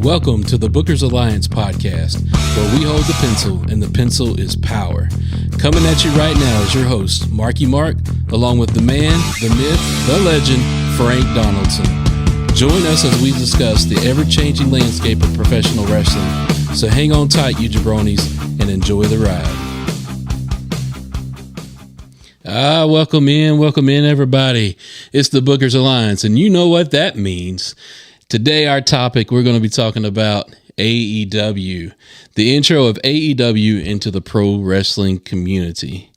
Welcome to the Bookers Alliance podcast, where we hold the pencil and the pencil is power. Coming at you right now is your host, Marky Mark, along with the man, the myth, the legend, Frank Donaldson. Join us as we discuss the ever-changing landscape of professional wrestling. So hang on tight, you jabronis, and enjoy the ride. Welcome in, everybody. It's the Bookers Alliance, and you know what that means. Today, our topic, we're going to be talking about AEW, the intro of AEW into the pro wrestling community.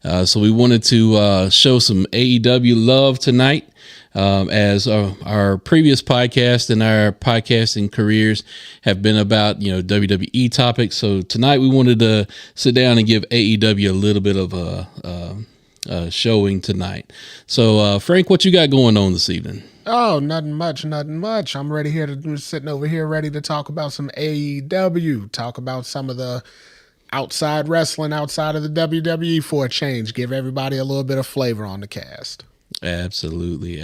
So we wanted to show some AEW love tonight, as our previous podcast and our podcasting careers have been about, WWE topics. So tonight we wanted to sit down and give AEW a little bit of a showing tonight. So, Frank, what you got going on this evening? Oh, nothing much. I'm sitting over here ready to talk about some AEW, talk about some of the outside wrestling outside of the WWE for a change, give everybody a little bit of flavor on the cast. Absolutely.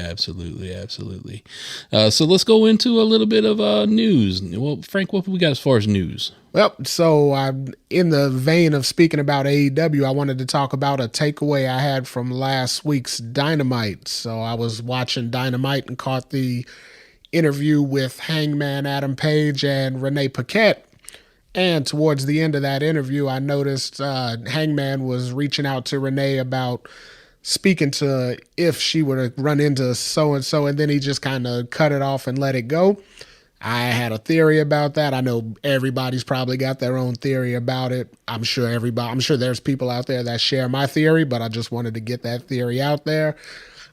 So let's go into a little bit of news. Well, Frank, what we got as far as news? Well, so in the vein of speaking about AEW, I wanted to talk about a takeaway I had from last week's Dynamite. So I was watching Dynamite and caught the interview with Hangman Adam Page and Renee Paquette. And towards the end of that interview, I noticed Hangman was reaching out to Renee about speaking to if she were to run into so-and-so, and then he just kind of cut it off and let it go. I had a theory about that. I know everybody's probably got their own theory about it. I'm sure there's people out there that share my theory, but I just wanted to get that theory out there.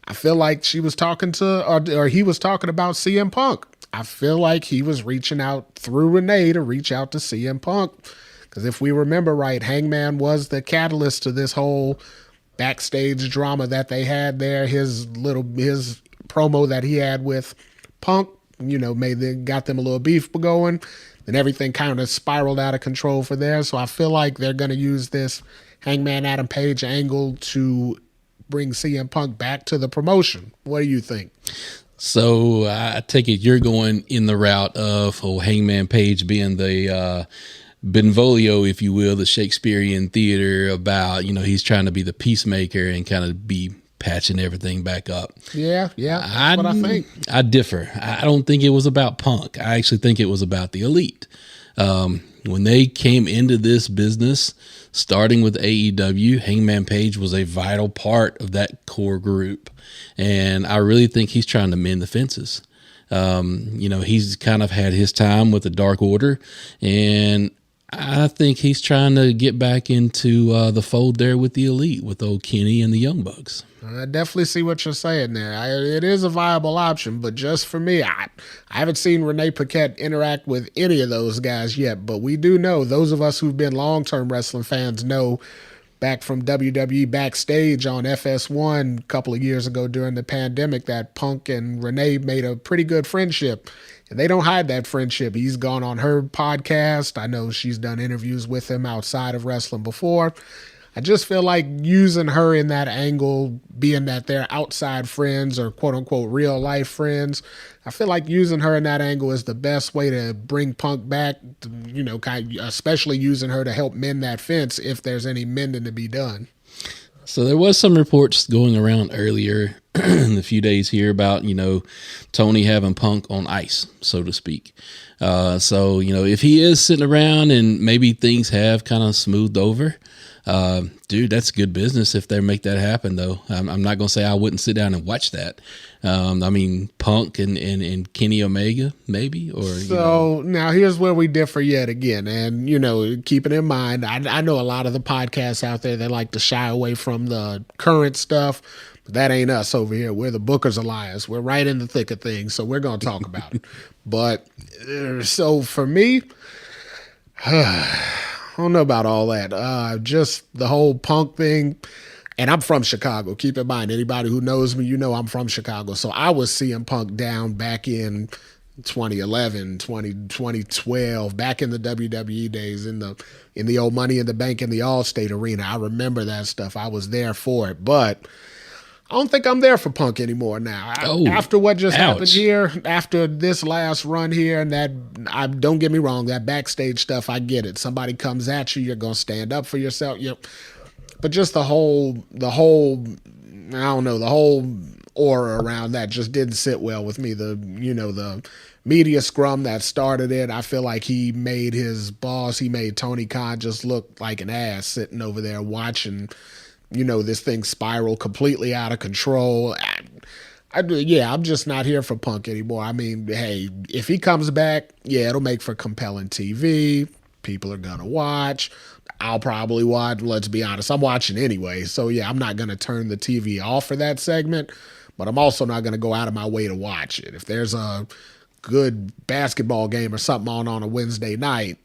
I feel like she was talking to, or he was talking about CM Punk. I feel like he was reaching out through Renee to reach out to CM Punk. Because if we remember right, Hangman was the catalyst to this whole backstage drama that they had there. His promo that he had with Punk, got them a little beef going, and everything kind of spiraled out of control for there. So I feel like they're going to use this Hangman Adam Page angle to bring CM Punk back to the promotion. What do you think? So I take it you're going in the route of Hangman Page being the Benvolio, if you will, the Shakespearean theater about, he's trying to be the peacemaker and kind of be patching everything back up. Yeah, that's what I think. I differ. I don't think it was about Punk. I actually think it was about the Elite. When they came into this business, starting with AEW, Hangman Page was a vital part of that core group. And I really think he's trying to mend the fences. He's kind of had his time with the Dark Order, and I think he's trying to get back into the fold there with the Elite, with old Kenny and the Young Bucks. I definitely see what you're saying there. It is a viable option, but just for me, I haven't seen Renee Paquette interact with any of those guys yet, but we do know, those of us who've been long-term wrestling fans know back from WWE Backstage on FS1 a couple of years ago during the pandemic that Punk and Renee made a pretty good friendship. And they don't hide that friendship. He's gone on her podcast. I know she's done interviews with him outside of wrestling before. I just feel like using her in that angle, being that they're outside friends or quote unquote real life friends, I feel like using her in that angle is the best way to bring Punk back, especially using her to help mend that fence if there's any mending to be done. So there was some reports going around earlier in the few days here about, Tony having Punk on ice, so to speak. So if he is sitting around and maybe things have kind of smoothed over, dude, that's good business if they make that happen, though. I'm not going to say I wouldn't sit down and watch that. Punk and Kenny Omega, maybe. Now here's where we differ yet again. And, keeping in mind, I know a lot of the podcasts out there that like to shy away from the current stuff. But that ain't us over here. We're the Bookers Alliance. We're right in the thick of things, so we're going to talk about it. But so for me, I don't know about all that. Just the whole Punk thing. And I'm from Chicago. Keep in mind, anybody who knows me, I'm from Chicago. So I was CM Punk down back in 2011, 2012, back in the WWE days, in the old Money in the Bank in the Allstate Arena. I remember that stuff. I was there for it. But I don't think I'm there for Punk anymore now. After what just happened here, after this last run here, and don't get me wrong, that backstage stuff, I get it. Somebody comes at you, you're gonna stand up for yourself. But just the whole, I don't know, the whole aura around that just didn't sit well with me. The media scrum that started it, I feel like he made his boss, he made Tony Khan just look like an ass sitting over there watching, this thing spiral completely out of control. I'm just not here for Punk anymore. I mean, hey, if he comes back, it'll make for compelling TV. People are gonna watch. I'll probably watch. Let's be honest, I'm watching anyway. So I'm not gonna turn the TV off for that segment, but I'm also not gonna go out of my way to watch it. If there's a good basketball game or something on a Wednesday night,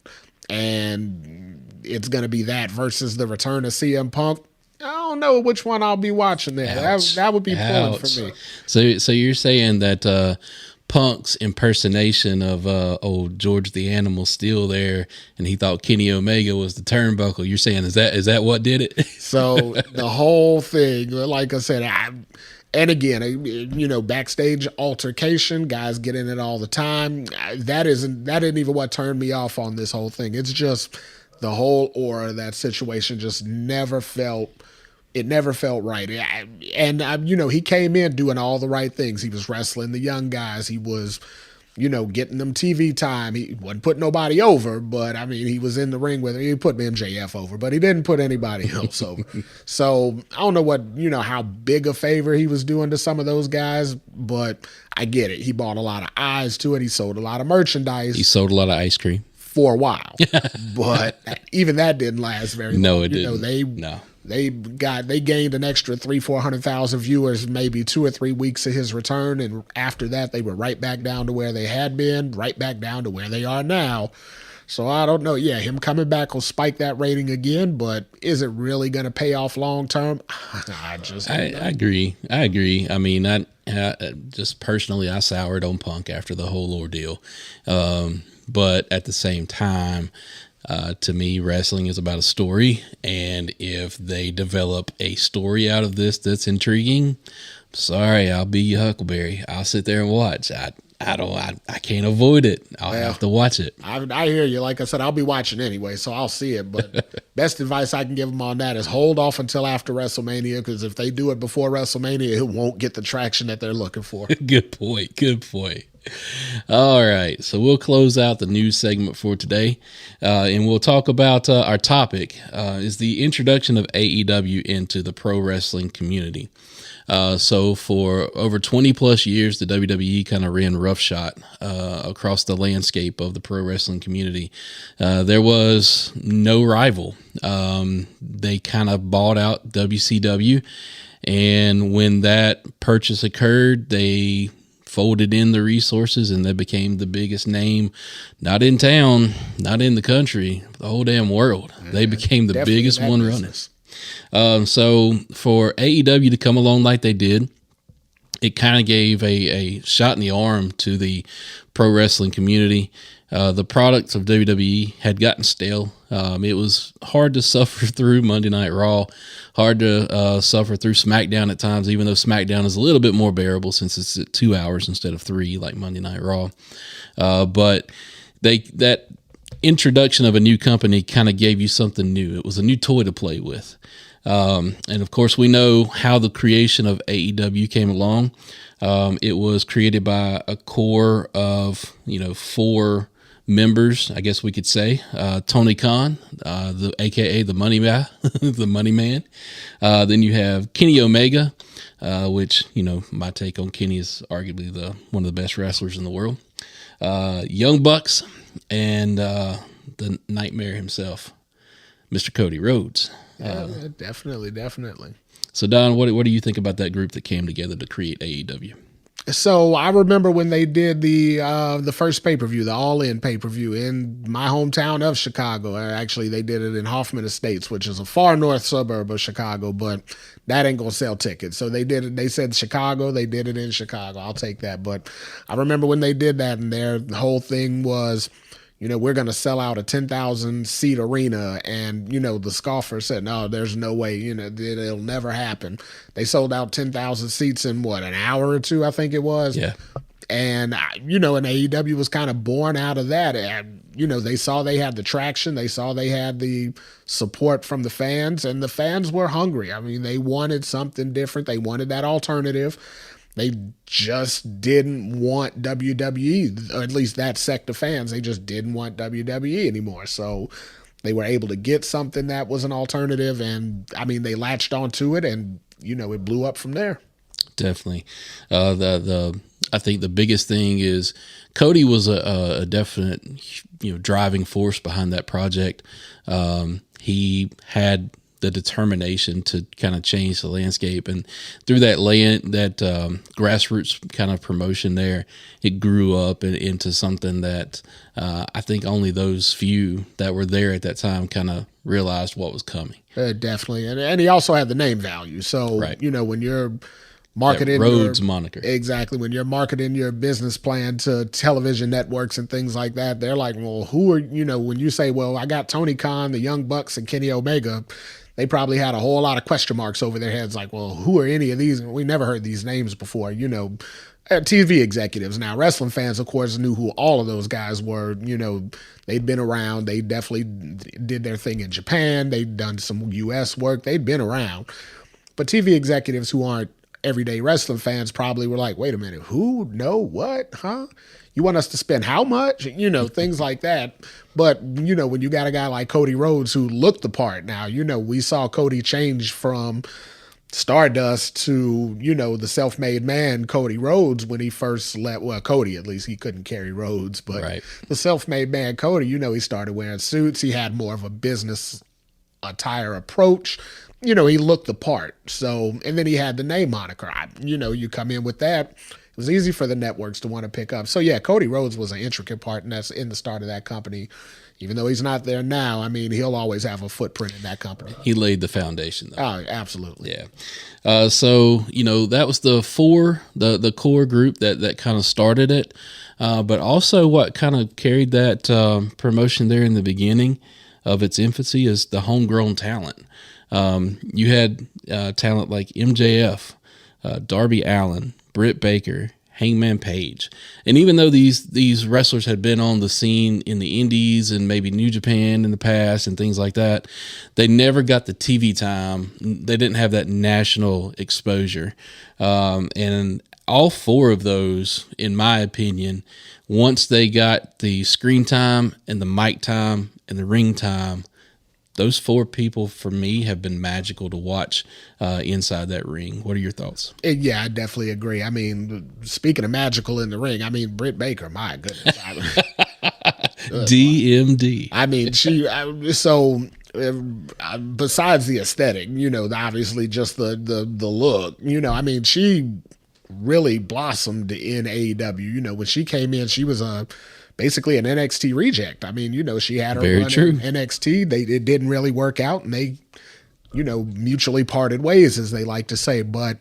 and it's gonna be that versus the return of CM Punk, I don't know which one I'll be watching there. That would be pulling for me. So you're saying that Punk's impersonation of old George the Animal Steele there, and he thought Kenny Omega was the turnbuckle. You're saying is that what did it? So the whole thing, like I said, and again, backstage altercation, guys get in it all the time. That isn't even what turned me off on this whole thing. It's just the whole aura of that situation just never felt right. And he came in doing all the right things. He was wrestling the young guys. He was, getting them TV time. He wasn't putting nobody over, but I mean, he was in the ring with him. He put MJF over, but he didn't put anybody else over. So I don't know how big a favor he was doing to some of those guys, but I get it. He bought a lot of eyes to it. He sold a lot of merchandise. He sold a lot of ice cream for a while, but even that didn't last very long. No, it didn't. They gained an extra 300,000-400,000 viewers maybe 2 or 3 weeks of his return, and after that they were right back down to where they had been, right back down to where they are now. So I don't know. Yeah, him coming back will spike that rating again, but is it really going to pay off long term? I agree. I mean, I just personally, I soured on Punk after the whole ordeal, but at the same time, to me, wrestling is about a story, and if they develop a story out of this that's intriguing, sorry, I'll be your Huckleberry. I'll sit there and watch. I can't avoid it. I'll have to watch it. I hear you. Like I said, I'll be watching anyway, so I'll see it. But best advice I can give them on that is hold off until after WrestleMania, because if they do it before WrestleMania, it won't get the traction that they're looking for. Good point. All right, so we'll close out the news segment for today, and we'll talk about our topic is the introduction of AEW into the pro wrestling community. So for over 20 plus years, the WWE kind of ran roughshod across the landscape of the pro wrestling community. There was no rival. They kind of bought out WCW, and when that purchase occurred, they folded in the resources, and they became the biggest name, not in town, not in the country, the whole damn world. They became the biggest one running. So for AEW to come along like they did, it kind of gave a shot in the arm to the pro wrestling community. The products of WWE had gotten stale. It was hard to suffer through Monday Night Raw, hard to suffer through SmackDown at times, even though SmackDown is a little bit more bearable since it's at 2 hours instead of 3 like Monday Night Raw. But that introduction of a new company kind of gave you something new. It was a new toy to play with. And of course, we know how the creation of AEW came along. It was created by a core of 4 members, I guess we could say. Tony Khan, aka the Money Man, the Money Man. Then you have Kenny Omega, which my take on Kenny is arguably one of the best wrestlers in the world. Young Bucks, and the Nightmare himself, Mr. Cody Rhodes. Definitely. So Don, what do you think about that group that came together to create AEW? So I remember when they did the first pay-per-view, the All-In pay-per-view in my hometown of Chicago. Actually, they did it in Hoffman Estates, which is a far north suburb of Chicago, but that ain't gonna sell tickets. So they did it. They said Chicago. They did it in Chicago. I'll take that. But I remember when they did that, and the whole thing was, we're going to sell out a 10,000 seat arena. And, the scoffer said, no, there's no way, it'll never happen. They sold out 10,000 seats in what, an hour or two, I think it was. Yeah. And, and AEW was kind of born out of that. And, they saw they had the traction. They saw they had the support from the fans, and the fans were hungry. I mean, they wanted something different. They wanted that alternative. They just didn't want WWE, or at least that sect of fans. They just didn't want WWE anymore. So they were able to get something that was an alternative. And, I mean, they latched onto it, and, it blew up from there. Definitely. I think the biggest thing is Cody was a definite, driving force behind that project. He had the determination to kind of change the landscape, and through that grassroots kind of promotion there, it grew up into something that I think only those few that were there at that time kind of realized what was coming. Definitely, and he also had the name value. So right. When you're marketing Rhodes moniker. Exactly. When you're marketing your business plan to television networks and things like that, they're like, well, who are, when you say, well, I got Tony Khan, the Young Bucks, and Kenny Omega, they probably had a whole lot of question marks over their heads. Like, well, who are any of these? We never heard these names before, TV executives. Now, wrestling fans, of course, knew who all of those guys were. They'd been around. They definitely did their thing in Japan. They'd done some U.S. work. They'd been around. But TV executives who aren't everyday wrestling fans probably were like, wait a minute, who? No, what? Huh? You want us to spend how much? Things like that. But, when you got a guy like Cody Rhodes who looked the part now, we saw Cody change from Stardust to, the self-made man, Cody Rhodes, when he first Cody, at least, he couldn't carry Rhodes, but right. The self-made man, Cody, he started wearing suits. He had more of a business attire approach. He looked the part. So, and then he had the name moniker. You come in with that. It was easy for the networks to want to pick up. So, yeah, Cody Rhodes was an intricate part, and that's in the start of that company. Even though he's not there now, I mean, he'll always have a footprint in that company. He laid the foundation, though. Oh, absolutely. Yeah. So, that was the core group that kind of started it. But also what kind of carried that promotion there in the beginning of its infancy is the homegrown talent. You had talent like MJF, Darby Allin, Britt Baker, Hangman Page. And even though these wrestlers had been on the scene in the indies and maybe New Japan in the past and things like that, they never got the TV time. They didn't have that national exposure. And all four of those, in my opinion, once they got the screen time and the mic time and the ring time, those four people, for me, have been magical to watch inside that ring. What are your thoughts? Yeah, I definitely agree. I mean, speaking of magical in the ring, I mean, Britt Baker, my goodness. DMD. I mean, besides the aesthetic, obviously just the look, I mean, she really blossomed in AEW. When she came in, she was basically an NXT reject. I mean, she had her run in NXT. It didn't really work out, and they, mutually parted ways, as they like to say. But,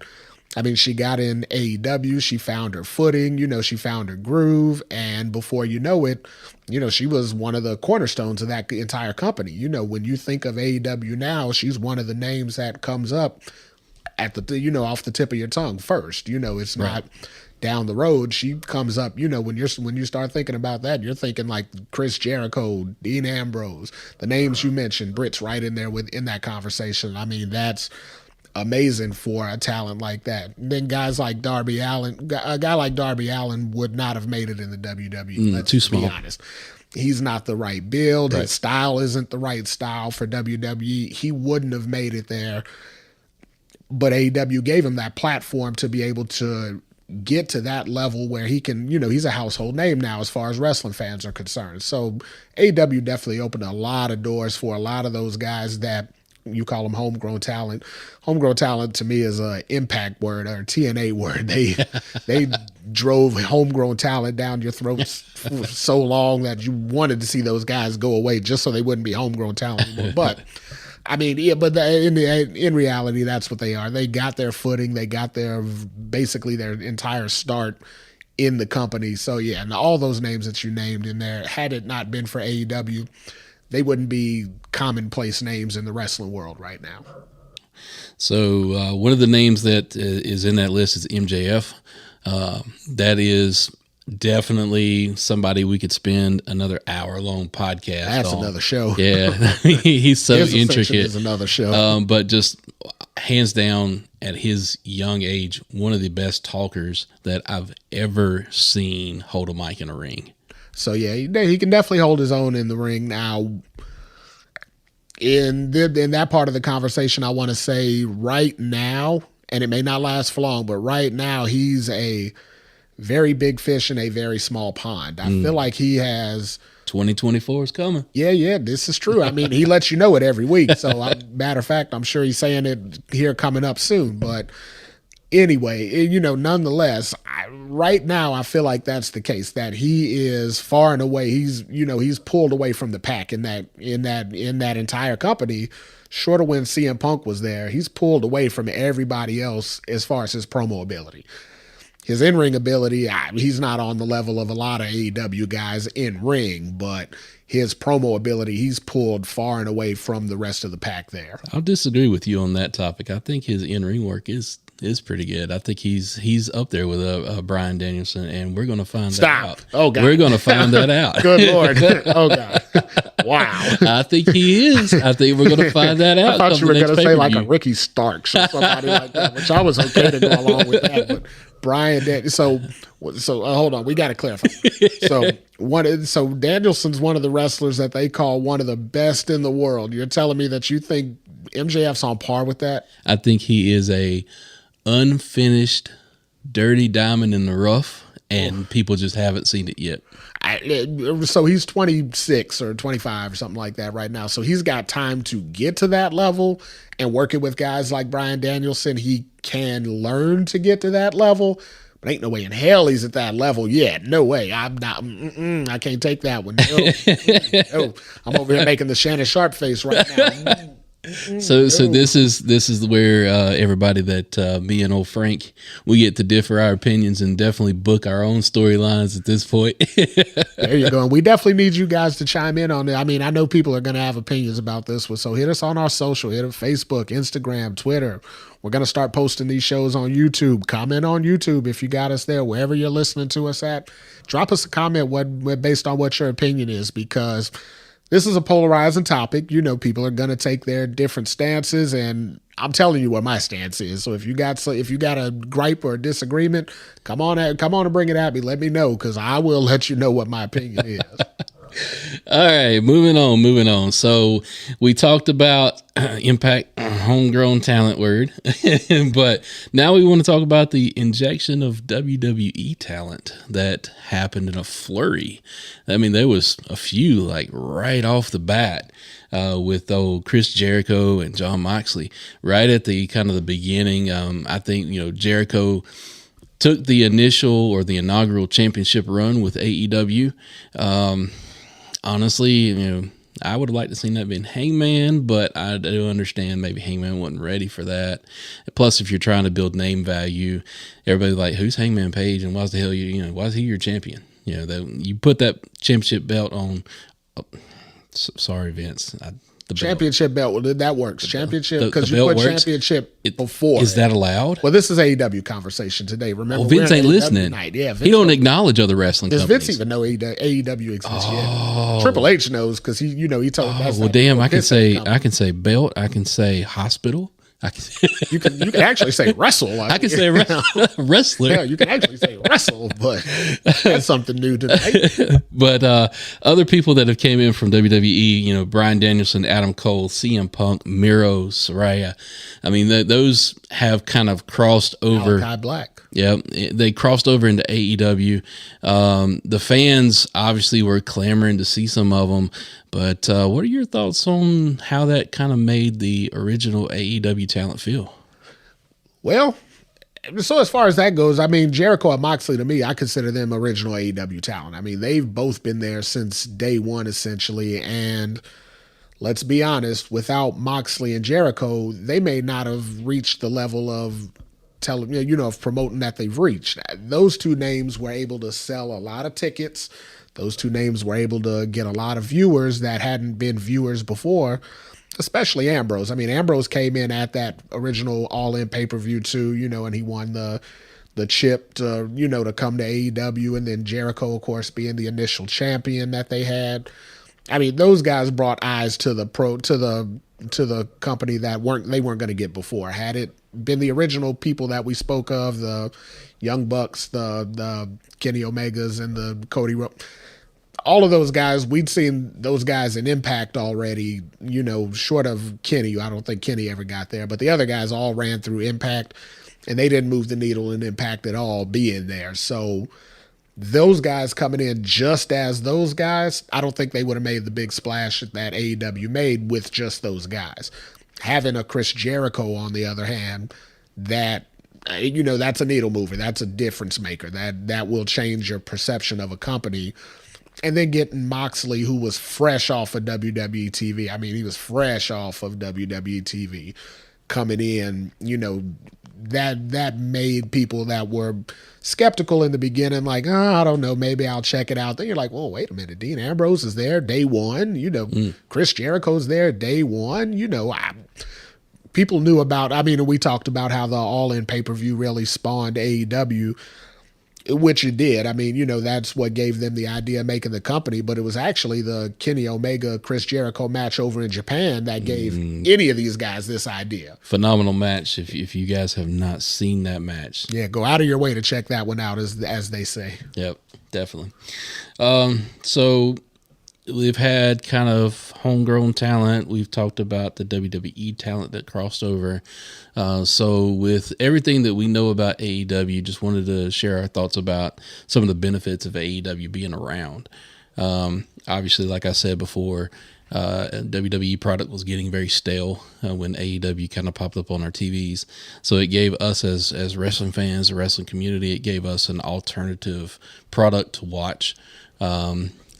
I mean, she got in AEW. She found her footing. She found her groove. And before you know it, she was one of the cornerstones of that entire company. When you think of AEW now, she's one of the names that comes up at the, off the tip of your tongue first. It's not down the road. She comes up, when you start thinking about that, you're thinking like Chris Jericho, Dean Ambrose, the names you mentioned. Britt's right in there in that conversation. I mean, that's amazing for a talent like that. And then guys like Darby Allin, a guy like Darby Allin would not have made it in the WWE. Let's too small. Be honest. He's not the right build. Right. His style isn't the right style for WWE. He wouldn't have made it there. But AEW gave him that platform to be able to get to that level where he can, he's a household name now as far as wrestling fans are concerned. So AEW definitely opened a lot of doors for a lot of those guys that you call them homegrown talent. Homegrown talent to me is a impact word or TNA word. They drove homegrown talent down your throats for so long that you wanted to see those guys go away just so they wouldn't be homegrown talent anymore. But I mean, yeah, but in reality, that's what they are. They got their footing. They got basically their entire start in the company. So yeah, and all those names that you named in there, had it not been for AEW, they wouldn't be commonplace names in the wrestling world right now. So one of the names that is in that list is MJF. That is definitely somebody we could spend another hour-long podcast That's on. another show. Yeah, he's so His ascension intricate. is another show. But just hands down, at his young age, one of the best talkers that I've ever seen hold a mic in a ring. So yeah, he can definitely hold his own in the ring. Now, in that part of the conversation, I want to say right now, and it may not last for long, but right now he's a very big fish in a very small pond. I feel like he has 2024 is coming. Yeah, this is true. I mean, he lets you know it every week. So, matter of fact, I'm sure he's saying it here coming up soon. But anyway, nonetheless, right now I feel like that's the case. That he is far and away. He's pulled away from the pack in that entire company. Short of when CM Punk was there, he's pulled away from everybody else as far as his promo ability. His in-ring ability, he's not on the level of a lot of AEW guys in ring, but his promo ability, he's pulled far and away from the rest of the pack there. I'll disagree with you on that topic. I think his in-ring work is pretty good. I think he's up there with Bryan Danielson, and we're going to find that out. Oh, God. We're going to find that out. Good Lord. Oh, God. Wow. I think he is. I think we're going to find that out. I thought you were going to say like a Ricky Starks or somebody like that, which I was okay to go along with that, but Brian, so hold on, we got to clarify. So Danielson's one of the wrestlers that they call one of the best in the world. You're telling me that you think MJF's on par with that? I think he is a unfinished, dirty diamond in the rough, and people just haven't seen it yet. So he's 26 or 25 or something like that right now. So he's got time to get to that level, and working with guys like Bryan Danielson, he can learn to get to that level. But ain't no way in hell he's at that level yet. No way. I'm not. I can't take that one. No. I'm over here making the Shannon Sharp face right now. So this is where everybody that me and old Frank, we get to differ our opinions and definitely book our own storylines at this point. There you go. And we definitely need you guys to chime in on it. I mean, I know people are going to have opinions about this one, so hit us on our social, hit us Facebook, Instagram, Twitter. We're going to start posting these shows on YouTube. Comment on YouTube if you got us there, wherever you're listening to us at. Drop us a comment based on what your opinion is, because this is a polarizing topic. People are going to take their different stances, and I'm telling you what my stance is. So if you got a gripe or a disagreement, come on and bring it at me. Let me know, because I will let you know what my opinion is. All right, moving on. So we talked about Impact, homegrown talent word, but now we want to talk about the injection of WWE talent that happened in a flurry. I mean, there was a few like right off the bat with old Chris Jericho and Jon Moxley right at the kind of the beginning. I think Jericho took the inaugural championship run with AEW. Honestly, I would have liked to seen that being Hangman, but I do understand maybe Hangman wasn't ready for that. Plus, if you're trying to build name value, everybody's like, "Who's Hangman Page, and why is he your champion?" You put that championship belt on. Sorry, Vince. The championship belt. Well, that works. Championship, because you put works. Championship before. Is that allowed? Well, this is AEW conversation today. Remember, Vince ain't listening. Yeah, Vince he don't acknowledge other wrestling companies. Does Vince even know AEW exists yet? Triple H knows, because he told me. Well, damn, I can say belt. I can say hospital. You can actually say wrestle. I can say wrestler. Yeah, you can actually say wrestle, but that's something new today. But other people that have came in from WWE, Bryan Danielson, Adam Cole, CM Punk, Miro, Saraya. I mean, those have kind of crossed over. Malachi Black. Yeah, they crossed over into AEW. The fans obviously were clamoring to see some of them. But what are your thoughts on how that kind of made the original AEW talent feel? Well, so as far as that goes, I mean, Jericho and Moxley, to me, I consider them original AEW talent. I mean, they've both been there since day one, essentially. And let's be honest, without Moxley and Jericho, they may not have reached the level of of promoting that they've reached. Those two names were able to sell a lot of tickets. Those two names were able to get a lot of viewers that hadn't been viewers before, especially Ambrose. I mean, Ambrose came in at that original All In pay-per-view too, and he won the chip to come to AEW, and then Jericho, of course, being the initial champion that they had. I mean, those guys brought eyes to the company that they weren't going to get before. Had it been the original people that we spoke of, the Young Bucks, the Kenny Omegas, and the Cody Rhodes, all of those guys, we'd seen those guys in Impact already, short of Kenny. I don't think Kenny ever got there, but the other guys all ran through Impact, and they didn't move the needle in Impact at all being there. So those guys coming in just as those guys, I don't think they would have made the big splash that AEW made with just those guys. Having a Chris Jericho, on the other hand, that's a needle mover. That's a difference maker. That will change your perception of a company. And then getting Moxley, who was fresh off of WWE TV. I mean, he was fresh off of WWE TV coming in, that made people that were skeptical in the beginning like, I don't know, maybe I'll check it out. Then you're like, well, wait a minute, Dean Ambrose is there day one, Chris Jericho's there day one, people knew about, we talked about how the All In pay-per-view really spawned AEW, which it did. That's what gave them the idea of making the company, but it was actually the Kenny Omega Chris Jericho match over in Japan that gave any of these guys this idea. Phenomenal match. If you guys have not seen that match, yeah, go out of your way to check that one out, as they say. Yep, definitely. So we've had kind of homegrown talent. We've talked about the WWE talent that crossed over. So with everything that we know about AEW, just wanted to share our thoughts about some of the benefits of AEW being around. Obviously, like I said before, WWE product was getting very stale when AEW kind of popped up on our TVs. So it gave us as wrestling fans, the wrestling community, it gave us an alternative product to watch.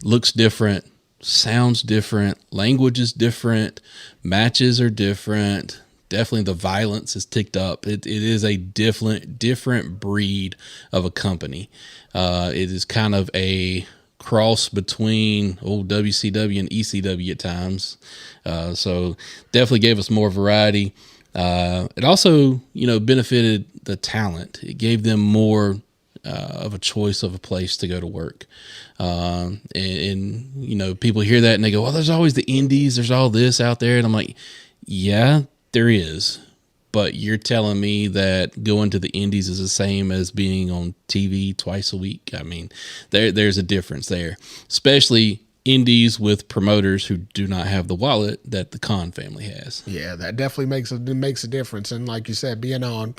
Looks different, sounds different, language is different, matches are different. Definitely the violence is ticked up. It is a different breed of a company. It is kind of a cross between old WCW and ECW at times. So definitely gave us more variety. It also, benefited the talent. It gave them more of a choice of a place to go to work. And people hear that and they go, well, there's always the indies. There's all this out there. And I'm like, yeah, there is. But you're telling me that going to the indies is the same as being on TV twice a week? I mean, there's a difference there, especially indies with promoters who do not have the wallet that the Khan family has. Yeah, that definitely makes a difference. And like you said, being on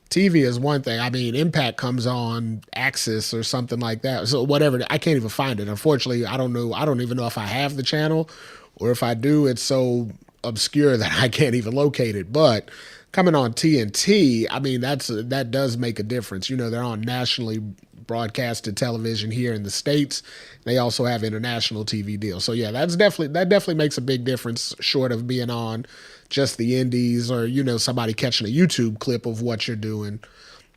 TV is one thing. Impact comes on Axis or something like that. So whatever, I can't even find it. Unfortunately, I don't know. I don't even know if I have the channel, or if I do, it's so obscure that I can't even locate it. But coming on TNT, that does make a difference. They're on nationally broadcasted television here in the States. They also have international TV deals. So yeah, that definitely makes a big difference, short of being on just the indies or, somebody catching a YouTube clip of what you're doing.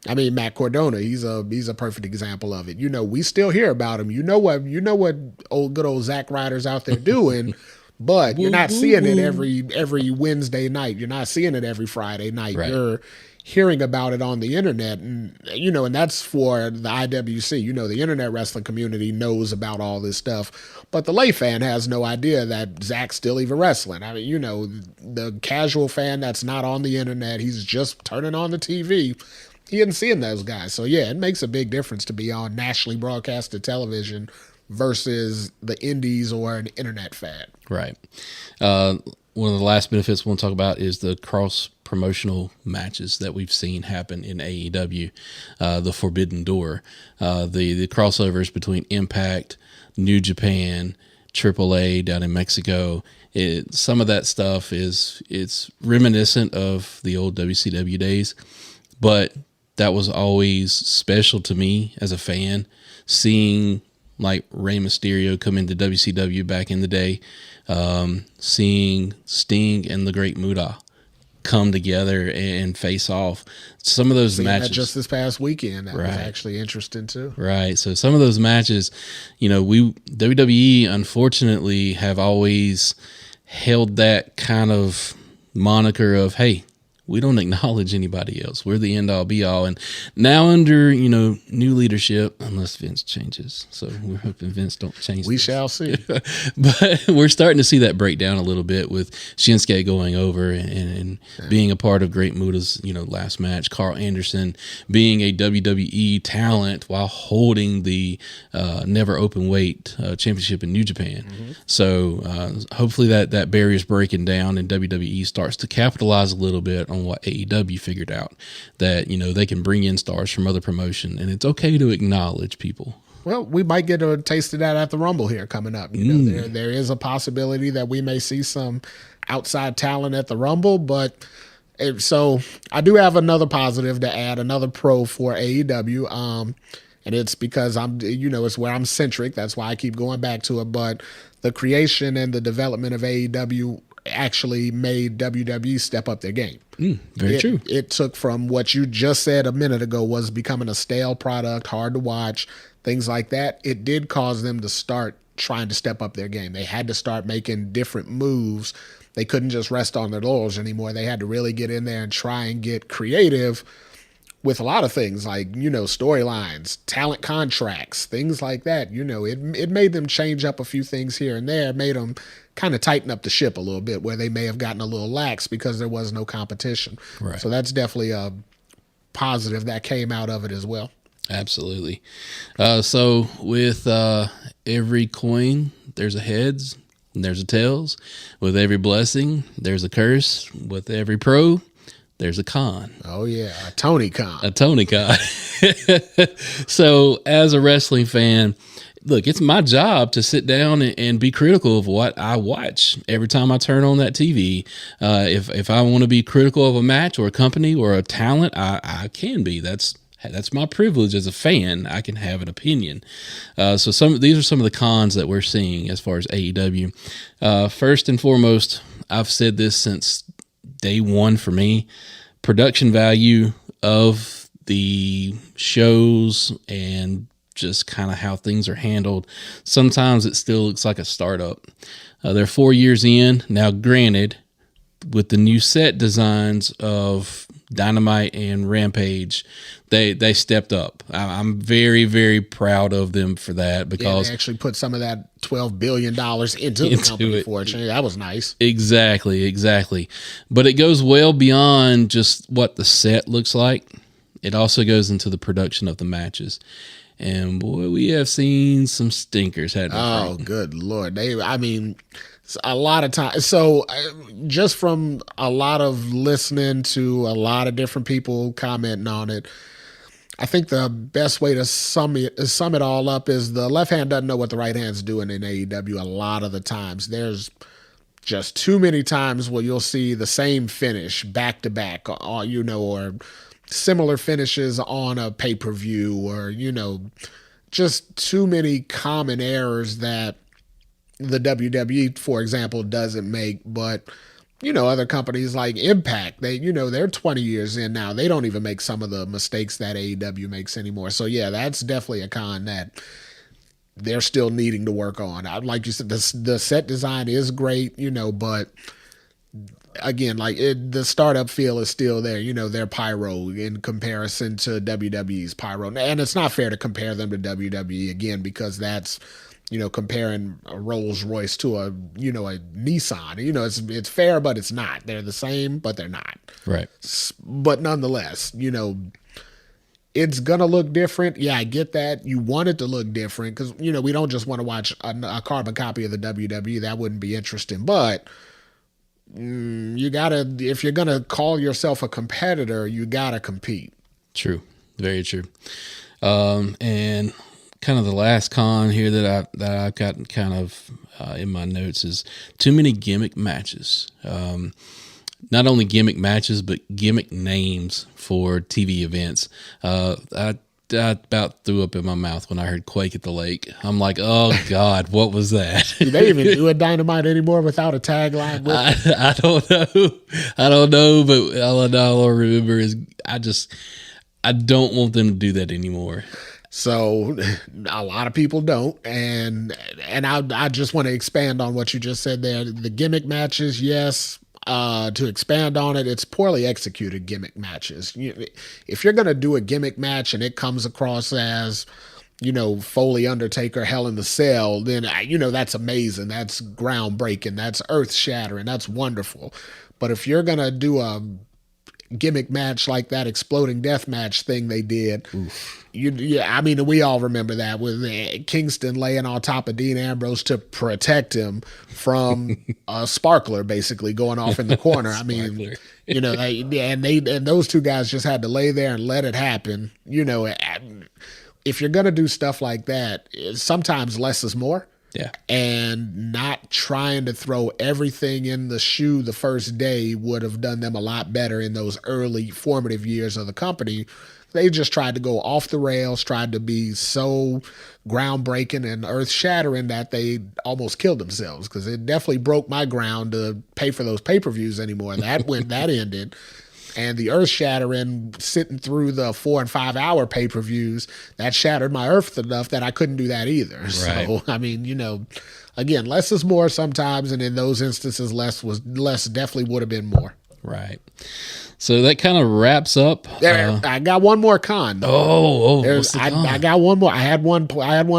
Matt Cardona, he's a perfect example of it. We still hear about him. You know what good old Zack Ryder's out there doing, but you're not seeing it every Wednesday night. You're not seeing it every Friday night. Right. You're hearing about it on the internet, and and that's for the IWC. The internet wrestling community knows about all this stuff, but the lay fan has no idea that Zach's still even wrestling. The casual fan that's not on the internet, he's just turning on the TV. He isn't seeing those guys. So yeah, it makes a big difference to be on nationally broadcasted television versus the indies or an internet fan. Right. One of the last benefits we'll talk about is the cross-promotional matches that we've seen happen in AEW, the Forbidden Door, the crossovers between Impact, New Japan, AAA down in Mexico. Some of that stuff it's reminiscent of the old WCW days, but that was always special to me as a fan, seeing like Rey Mysterio come into WCW back in the day, seeing Sting and the Great Muta come together and face off. Some of those matches, that just this past weekend, that was actually interesting too. Right. So some of those matches, WWE unfortunately have always held that kind of moniker of, hey, we don't acknowledge anybody else. We're the end all be all. And now under, new leadership, unless Vince changes. So we're hoping Vince don't change. We shall see. But we're starting to see that break down a little bit with Shinsuke going over and being a part of Great Muta's, last match. Carl Anderson being a WWE talent while holding the never open weight championship in New Japan. Mm-hmm. So hopefully that barrier's breaking down and WWE starts to capitalize a little bit on what AEW figured out, that they can bring in stars from other promotion, and it's okay to acknowledge people. Well, we might get a taste of that at the Rumble here coming up. There is a possibility that we may see some outside talent at the Rumble, but so I do have another positive to add, another pro for AEW, and it's because it's where I'm centric. That's why I keep going back to it. But the creation and the development of AEW actually made WWE step up their game. Very true. It took from what you just said a minute ago was becoming a stale product, hard to watch, things like that. It did cause them to start trying to step up their game. They had to start making different moves. They couldn't just rest on their laurels anymore. They had to really get in there and try and get creative with a lot of things like, storylines, talent contracts, things like that. It made them change up a few things here and there. It made them kind of tighten up the ship a little bit where they may have gotten a little lax because there was no competition. Right. So that's definitely a positive that came out of it as well. Absolutely. So with every coin, there's a heads and there's a tails. With every blessing, there's a curse. With every pro, there's a con. Oh, yeah. A Tony Khan. A Tony Khan. So as a wrestling fan, look, it's my job to sit down and be critical of what I watch every time I turn on that TV. If I want to be critical of a match or a company or a talent, I can be. That's my privilege as a fan. I can have an opinion. So these are some of the cons that we're seeing as far as AEW. First and foremost, I've said this since day one for me, production value of the shows and just kind of how things are handled. Sometimes it still looks like a startup. They're 4 years in. Now, granted, with the new set designs of Dynamite and Rampage, they stepped up. I'm very, very proud of them for that because they actually put some of that $12 billion into the company for it. That was nice. Exactly. But it goes well beyond just what the set looks like. It also goes into the production of the matches. And boy, we have seen some stinkers. Good Lord. A lot of times. So just from a lot of listening to a lot of different people commenting on it, I think the best way to sum it all up is the left hand doesn't know what the right hand's doing in AEW a lot of the times. There's just too many times where you'll see the same finish back to back, or similar finishes on a pay-per-view, or, just too many common errors that the WWE, for example, doesn't make. But, other companies like Impact, they're 20 years in now. They don't even make some of the mistakes that AEW makes anymore. So, yeah, that's definitely a con that they're still needing to work on. Like you said, the set design is great, but again, the startup feel is still there. Their pyro in comparison to WWE's pyro. And it's not fair to compare them to WWE again, because that's, comparing a Rolls Royce to a Nissan. It's fair, but it's not. They're the same, but they're not. Right. But nonetheless, it's going to look different. Yeah, I get that. You want it to look different because, we don't just want to watch a carbon copy of the WWE. That wouldn't be interesting. But you gotta, if you're gonna call yourself a competitor, you gotta compete. True, very true. And kind of the last con here that I've got kind of in my notes is too many gimmick matches. Not only gimmick matches, but gimmick names for TV events. about threw up in my mouth when I heard Quake at the Lake. I'm like, oh God, what was that? Do they even do a Dynamite anymore without a tagline? I don't know. I don't know, but all I remember is I don't want them to do that anymore. So a lot of people don't, and I just want to expand on what you just said there. The gimmick matches, yes. To expand on it, it's poorly executed gimmick matches. If you're going to do a gimmick match and it comes across as, Foley, Undertaker, Hell in the Cell, then, that's amazing. That's groundbreaking. That's earth shattering. That's wonderful. But if you're going to do a gimmick match like that exploding death match thing they did, we all remember that with Kingston laying on top of Dean Ambrose to protect him from a sparkler basically going off in the corner. I mean, and those two guys just had to lay there and let it happen. If you're going to do stuff like that, sometimes less is more. Yeah. And not trying to throw everything in the shoe the first day would have done them a lot better in those early formative years of the company. They just tried to go off the rails, tried to be so groundbreaking and earth-shattering that they almost killed themselves, because it definitely broke my ground to pay for those pay-per-views anymore. That ended. And the earth-shattering, sitting through the 4 and 5 hour pay-per-views, that shattered my earth enough that I couldn't do that either. Right. So, I mean, again, less is more sometimes, and in those instances, less definitely would have been more. Right. So that kind of wraps up. I got one more con. What's the con? I got one more. I had one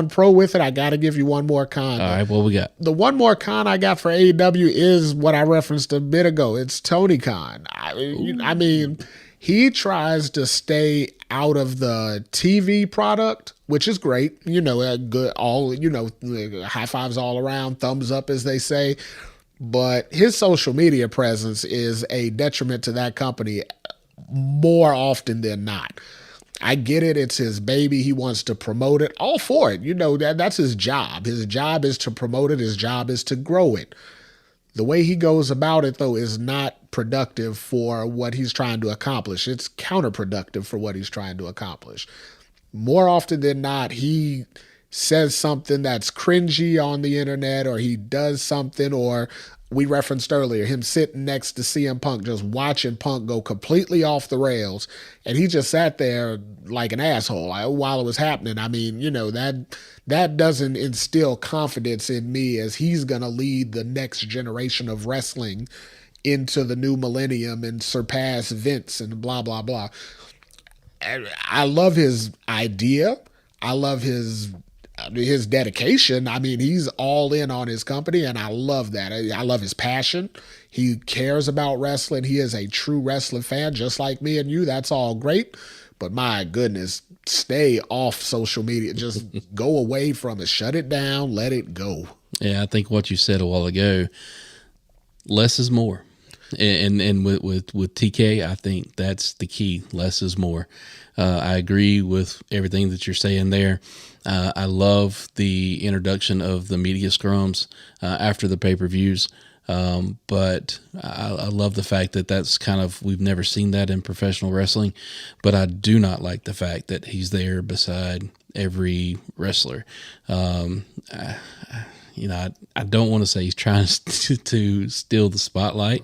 pro with it. I got to give you one more con. All right, what we got? The one more con I got for AEW is what I referenced a bit ago. It's Tony Khan. I mean, he tries to stay out of the TV product, which is great. Good. High fives all around, thumbs up, as they say. But his social media presence is a detriment to that company more often than not. I get it. It's his baby. He wants to promote it. All for it. That's his job. His job is to promote it. His job is to grow it. The way he goes about it, though, is not productive for what he's trying to accomplish. It's counterproductive for what he's trying to accomplish. More often than not, he says something that's cringy on the internet, or he does something, or we referenced earlier him sitting next to CM Punk, just watching Punk go completely off the rails, and he just sat there like an asshole while it was happening. I mean, that doesn't instill confidence in me as he's gonna lead the next generation of wrestling into the new millennium and surpass Vince and blah blah blah. I love his idea. I love his dedication. I mean, he's all in on his company, and I love that. I love his passion. He cares about wrestling. He is a true wrestling fan, just like me and you. That's all great. But my goodness, stay off social media. Just go away from it. Shut it down. Let it go. Yeah, I think what you said a while ago, less is more. And with TK, I think that's the key. Less is more. I agree with everything that you're saying there. I love the introduction of the media scrums after the pay-per-views, but I love the fact that that's kind of, we've never seen that in professional wrestling, but I do not like the fact that he's there beside every wrestler. I don't want to say he's trying to steal the spotlight,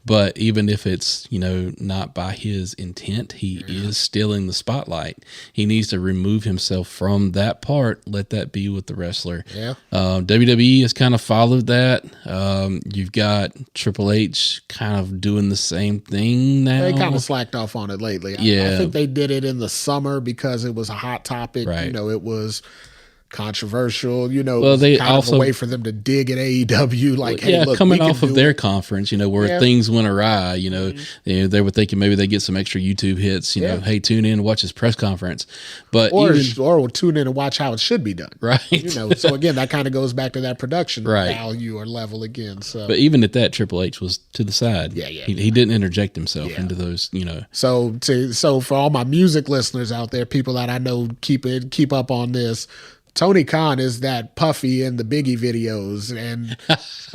but even if it's, not by his intent, he is stealing the spotlight. He needs to remove himself from that part. Let that be with the wrestler. Yeah. WWE has kind of followed that. You've got Triple H kind of doing the same thing now. They kind of slacked off on it lately. Yeah. I think they did it in the summer because it was a hot topic. Right. It was controversial, well, they kind also of a way for them to dig at AEW, like, hey, look, coming off of their conference, where things went awry, Mm-hmm. They were thinking maybe they get some extra YouTube hits, hey, tune in and watch his press conference, but or we'll tune in and watch how it should be done, right? So again, that kind of goes back to that production right. value or level again. So, but even at that, Triple H was to the side. He didn't interject himself into those, So for all my music listeners out there, people that I know keep up on this. Tony Khan is that Puffy in the Biggie videos, and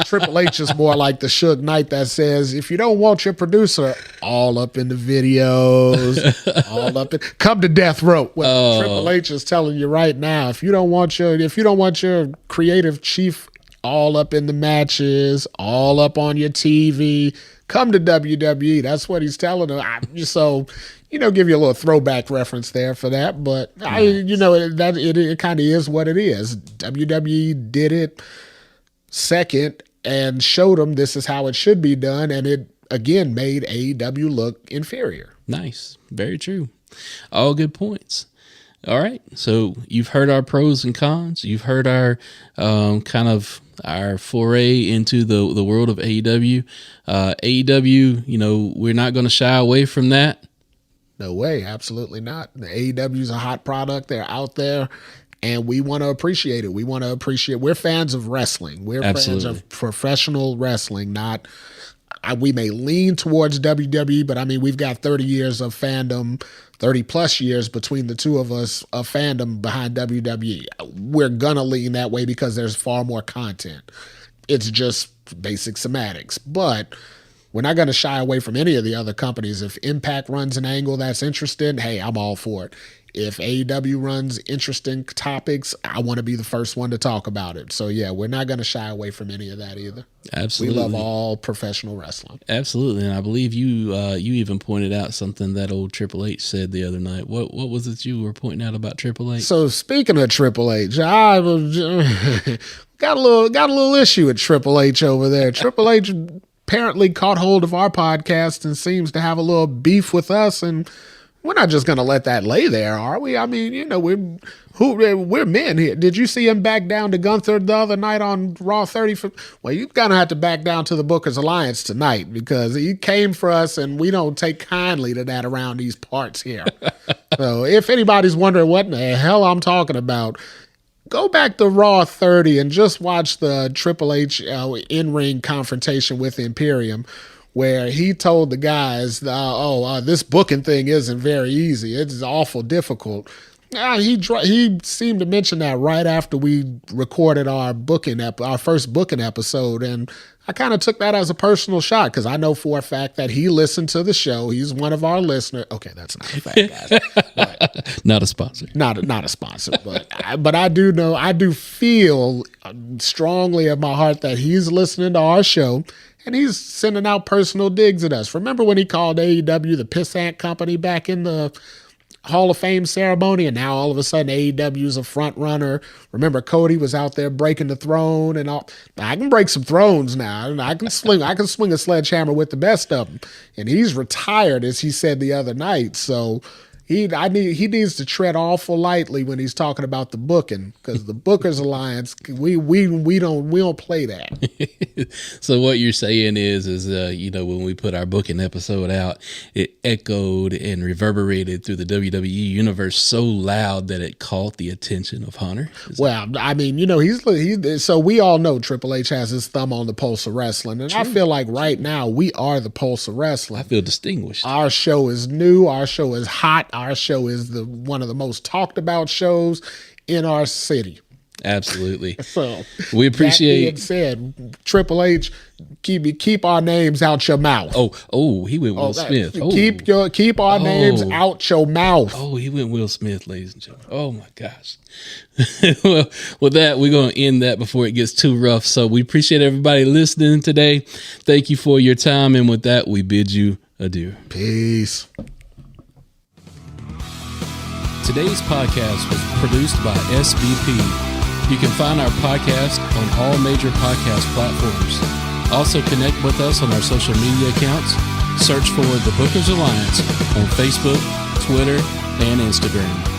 Triple H is more like the Suge Knight that says, if you don't want your producer all up in the videos, all up in, come to death row. Well, Triple H is telling you right now, if you don't want your creative chief all up in the matches, all up on your TV, come to WWE. That's what he's telling them. So, give you a little throwback reference there for that. But it kind of is what it is. WWE did it second and showed them this is how it should be done, and it again made AEW look inferior. Nice, very true. All good points. All right, so you've heard our pros and cons. You've heard our kind of our foray into the world of AEW. AEW, we're not going to shy away from that. No way, absolutely not. The AEW is a hot product. They're out there, and we want to appreciate it. We're fans of wrestling. We're fans of professional wrestling, not... we may lean towards WWE, but we've got 30 years of fandom, 30 plus years between the two of us of fandom behind WWE. We're going to lean that way because there's far more content. It's just basic semantics. But we're not going to shy away from any of the other companies. If Impact runs an angle that's interesting, hey, I'm all for it. If AEW runs interesting topics, I want to be the first one to talk about it. So, yeah, we're not going to shy away from any of that either. Absolutely. We love all professional wrestling. Absolutely. And I believe you even pointed out something that old Triple H said the other night. What was it you were pointing out about Triple H? So, speaking of Triple H, I got a little issue with Triple H over there. Triple H apparently caught hold of our podcast and seems to have a little beef with us, and we're not just going to let that lay there, are we? We're men here. Did you see him back down to Gunther the other night on Raw 30? Well, you're going to have to back down to the Booker's Alliance tonight because he came for us, and we don't take kindly to that around these parts here. So if anybody's wondering what in the hell I'm talking about, go back to Raw 30 and just watch the Triple H in-ring confrontation with Imperium, where he told the guys, this booking thing isn't very easy. It's awful difficult. He seemed to mention that right after we recorded our first booking episode, and I kind of took that as a personal shot because I know for a fact that he listened to the show. He's one of our listeners. Okay, that's not a fact, guys. But not a sponsor. Not a sponsor, but I do know, I do feel strongly in my heart that he's listening to our show. And he's sending out personal digs at us. Remember when he called AEW the pissant company back in the Hall of Fame ceremony, and now all of a sudden AEW is a front runner? Remember Cody was out there breaking the throne and all. I can break some thrones now. I can swing a sledgehammer with the best of them. And he's retired, as he said the other night. So he needs to tread awful lightly when he's talking about the booking, because the Booker's Alliance, we don't play that. So what you're saying is when we put our booking episode out, it echoed and reverberated through the WWE universe so loud that it caught the attention of Hunter. He's so we all know Triple H has his thumb on the pulse of wrestling, and true. I feel like right now we are the pulse of wrestling. I feel distinguished. Our show is new. Our show is hot. Our show is one of the most talked about shows in our city. Absolutely. So we appreciate. That being said, Triple H, keep our names out your mouth. Oh, he went Will Smith. Keep our names out your mouth. Oh, he went Will Smith, ladies and gentlemen. Oh my gosh. Well, with that, we're going to end that before it gets too rough. So we appreciate everybody listening today. Thank you for your time, and with that, we bid you adieu. Peace. Today's podcast was produced by SVP. You can find our podcast on all major podcast platforms. Also connect with us on our social media accounts. Search for The Bookers Alliance on Facebook, Twitter, and Instagram.